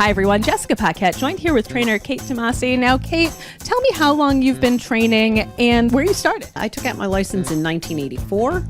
Hi, everyone. Jessica Paquette, joined here with trainer Kate DeMasi. Now, Kate, tell me how long you've been training and where you started. I took out my license in 1984,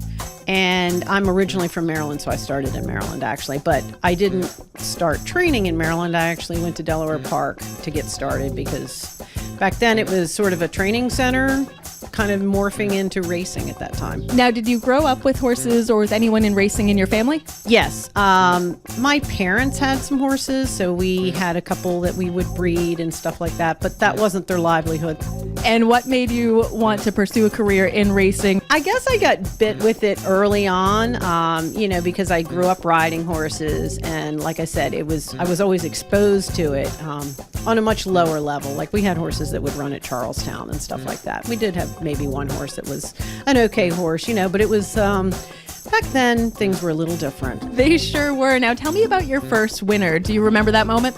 and I'm originally from Maryland, so I started in Maryland, actually. But I didn't start training in Maryland. I actually went to Delaware Park to get started because back then it was sort of a training center, kind of morphing into racing at that time. Now, did you grow up with horses or with anyone in racing in your family? Yes. My parents had some horses, so we had a couple that we would breed and stuff like that, but that wasn't their livelihood. And what made you want to pursue a career in racing? I guess I got bit with it early on, because I grew up riding horses, and like I said, I was always exposed to it on a much lower level. Like we had horses that would run at Charlestown and stuff like that. We did have maybe one horse that was an okay horse, but it was back then things were a little different. They sure were. Now tell me about your first winner. Do you remember that moment?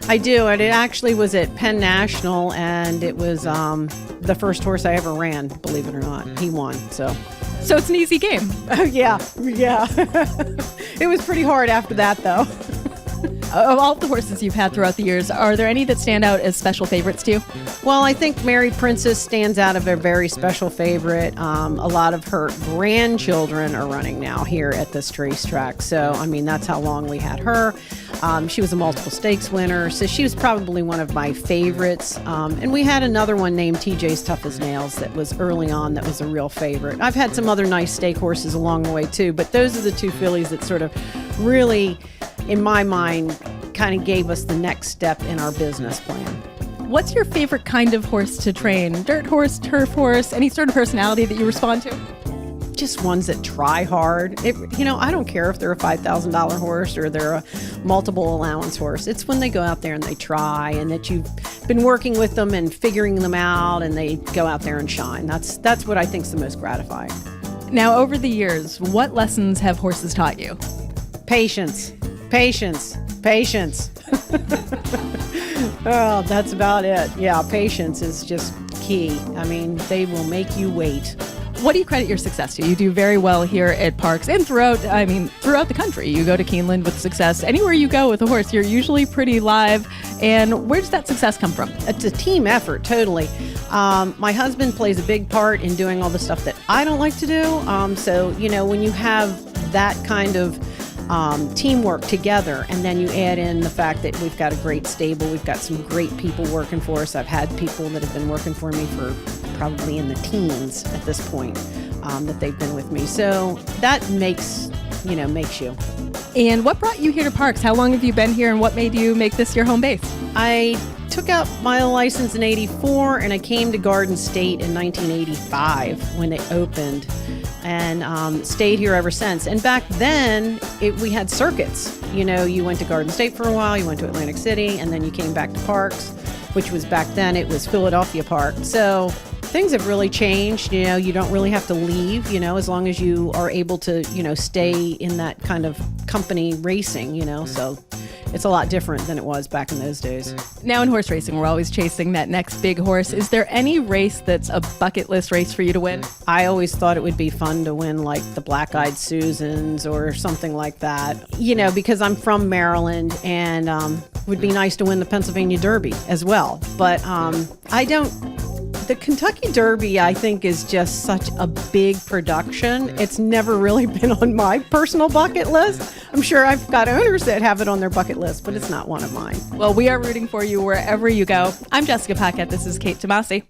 I do, and it actually was at Penn National, and it was the first horse I ever ran, believe it or not. He won, so it's an easy game. Oh, yeah. It was pretty hard after that, though. Of all the horses you've had throughout the years, are there any that stand out as special favorites to you? Well, I think Mary Princess stands out as a very special favorite. A lot of her grandchildren are running now here at this racetrack. So, that's how long we had her. She was a multiple stakes winner, so she was probably one of my favorites. And we had another one named TJ's Tough as Nails that was early on that was a real favorite. I've had some other nice stake horses along the way too, but those are the two fillies that sort of really, in my mind, kind of gave us the next step in our business plan. What's your favorite kind of horse to train? Dirt horse, turf horse, any sort of personality that you respond to? Just ones that try hard. I don't care if they're a $5,000 horse or they're a multiple allowance horse. It's when they go out there and they try, and that you've been working with them and figuring them out, and they go out there and shine. That's what I think is the most gratifying. Now, over the years, what lessons have horses taught you? Patience. Oh, that's about it. Yeah, patience is just key. They will make you wait. What do you credit your success to? You do very well here at parks and throughout the country. You go to Keeneland with success. Anywhere you go with a horse, you're usually pretty live. And where does that success come from? It's a team effort, totally. My husband plays a big part in doing all the stuff that I don't like to do. So, when you have that kind of teamwork together, and then you add in the fact that we've got a great stable, we've got some great people working for us. I've had people that have been working for me for probably in the teens at this point, that they've been with me. So that makes you. And what brought you here to parks? How long have you been here, and what made you make this your home base? I took out my license in 84, and I came to Garden State in 1985 when they opened, and stayed here ever since. And back then, we had circuits. You went to Garden State for a while, you went to Atlantic City, and then you came back to Parks, which was back then, it was Philadelphia Park. So things have really changed. You don't really have to leave, as long as you are able to, stay in that kind of company racing, so it's a lot different than it was back in those days. Now in horse racing, we're always chasing that next big horse. Is there any race that's a bucket list race for you to win? I always thought it would be fun to win like the Black-Eyed Susans or something like that, because I'm from Maryland, and would be nice to win the Pennsylvania Derby as well. But the Kentucky Derby, I think, is just such a big production. It's never really been on my personal bucket list. I'm sure I've got owners that have it on their bucket list, but it's not one of mine. Well, we are rooting for you wherever you go. I'm Jessica Paquette. This is Kate DeMasi.